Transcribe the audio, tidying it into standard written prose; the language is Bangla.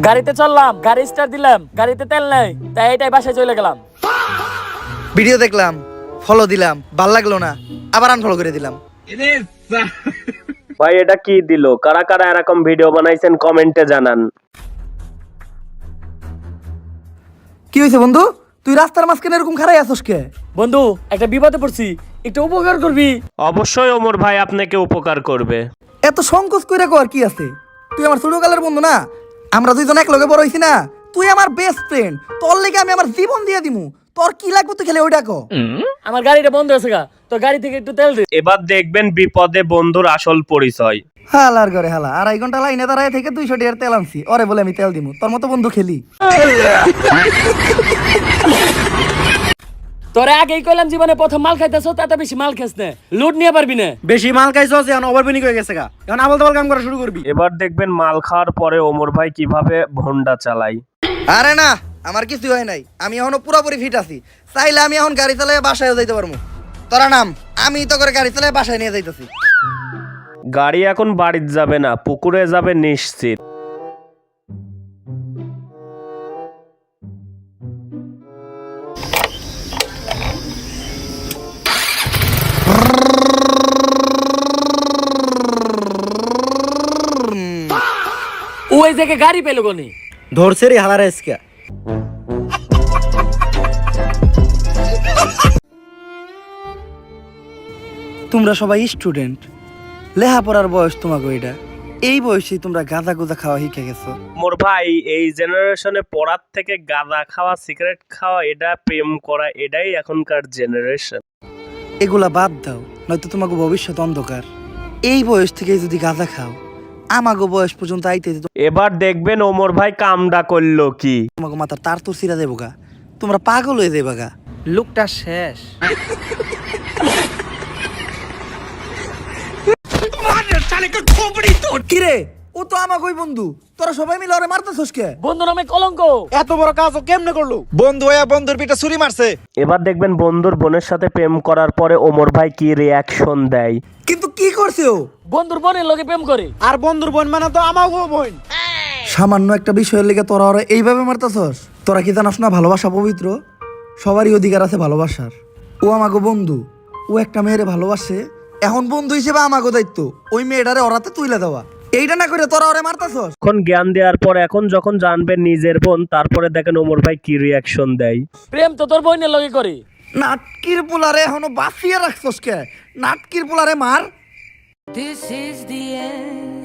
গাড়িতে চললাম, গাড়ি স্টার্ট দিলাম, গাড়িতে তেল নাই, তাই এটাই বাসায় চলে গেলাম। ভিডিও দেখলাম, ফলো দিলাম, ভাল লাগলো না, আবার আনফলো করে দিলাম। ভাই এটা কি দিল? কারা কারা এরকম ভিডিও বানাইছেন কমেন্টে জানান। কি হয়েছে বন্ধু? তুই রাস্তার মাঝখানে এরকম খারাই আছোস কে? বন্ধু একটা বিপদে পড়ছি, একটু উপকার করবি? অবশ্যই ওমর ভাই আপনাকে উপকার করবে। এত সংকোচ কইরা কো আর কি আছে? তুই আমার ছোটকালের বন্ধু না? আমরা দুইজন এক লগে বড় হইছি না? তুই আমার বেস্ট ফ্রেন্ড, তোর লেগে আমি আমার জীবন দিয়ে দিমু। তোর কি লাগবে তুই খেলে ওইটা কো। আমার গাড়িটা বন্ধ আছে গা, তো গাড়ি থেকে একটু তেল দে। এবার দেখবেন বিপদে বন্ধুর আসল পরিচয়। হালার ঘরে হালা, 2.5 ঘন্টা লাইনে দাঁড়ায় থেকে 200 টাকার তেল আনছি, ওরে বলে আমি তেল দিমু। তোর মতো বন্ধু খেলি? তোরে আগেই কইলাম জীবনে প্রথম মাল খাইতেছ, তাতে বেশি মাল খাস না, লুট নিয়ে পারবি না। বেশি মাল খাইছস, এখন ওভারবিনিং হয়ে গেছে গা, এখন আবল তাবল কাম করা শুরু করবি। এবার দেখবেন মাল খাওয়ার পরে ওমর ভাই কিভাবে ভন্ডা চালায়। আরে না, আমার কিছু হয় নাই, আমি এখনো পুরোপুরি ফিট আছি। চাইলে আমি এখন গাড়ি চালিয়ে বাসায়ও যাইতে পারবো। তোরা নাম, আমি তো করে গাড়ি চালিয়ে বাসায় নিয়ে যাইতেছি। গাড়ি এখন বাড়িতে যাবে না, পুকুরে যাবে নিশ্চিত। ওই জায়গায় গাড়ি পেলো কোনি? ধরছে রে হালার এসকে। তোমরা সবাই স্টুডেন্ট, লেখাপড়ার বয়স তোমাকে এটা। এই বয়সেই তোমরা গাঁজা গুজা খাওয়া শিখে গেছো। মোর ভাই এই জেনারেশনে পড়ার থেকে গাঁজা খাওয়া, সিগারেট খাওয়া, এটা প্রেম করা, এটাই এখনকার জেনারেশন। এগুলা বাদ দাও, নয়তো তোমাকে ভবিষ্যৎ অন্ধকার। এই বয়স থেকে যদি গাঁজা খাও, আমাগো বয়স পর্যন্ত আইতে এবার দেখবেন ওমর ভাই কামডা করলো কি। তোমাকে মাথার তার তোর সিরা দেবো গা, তোমরা পাগল হয়ে যাবে গা। লুকটা শেষ। কিরে, ও তো আমাগোই বন্ধু, তোরা সবাই মিলে ওরে মারতেছস কে? বন্ধু নামে কলঙ্ক। এত বড় কাজ ও কেমনে করলো? বন্ধু হইয়া বন্ধুর পিঠে ছুরি মারছে। এবার দেখবেন বন্ধুর বোনের সাথে প্রেম করার পরে ওমর ভাই কি রিয়াকশন দেয়। কিন্তু কি করছে ও? বন্ধুর বোনের লগে প্রেম করে। আর বন্ধুর বোন মানে তো আমাগো বোন। সামান্য একটা বিষয়ের লেগে তোরা ওরা এইভাবে মারতেছস? তোরা কি জানাস না ভালোবাসা পবিত্র? সবারই অধিকার আছে ভালোবাসার। ও আমাগো বন্ধু, ও একটা মেয়েরে ভালোবাসে, এখন বন্ধু হিসেবে আমাগো দায়িত্ব ওই মেয়েটারে ওরাতে তুইলা দেওয়া। এইটা না করে তোরা ওরে মারতেছস। এখন জ্ঞান দেওয়ার পর এখন যখন জানবেন নিজের বোন, তারপরে দেখেন ওমর ভাই কি রিয়াকশন দেয়। প্রেম তো তোর বোনের লগে করে। নাটকির পোলারে এখনো বাঁচিয়ে রাখছস কে? নাটকির পোলারে মার। This is the end.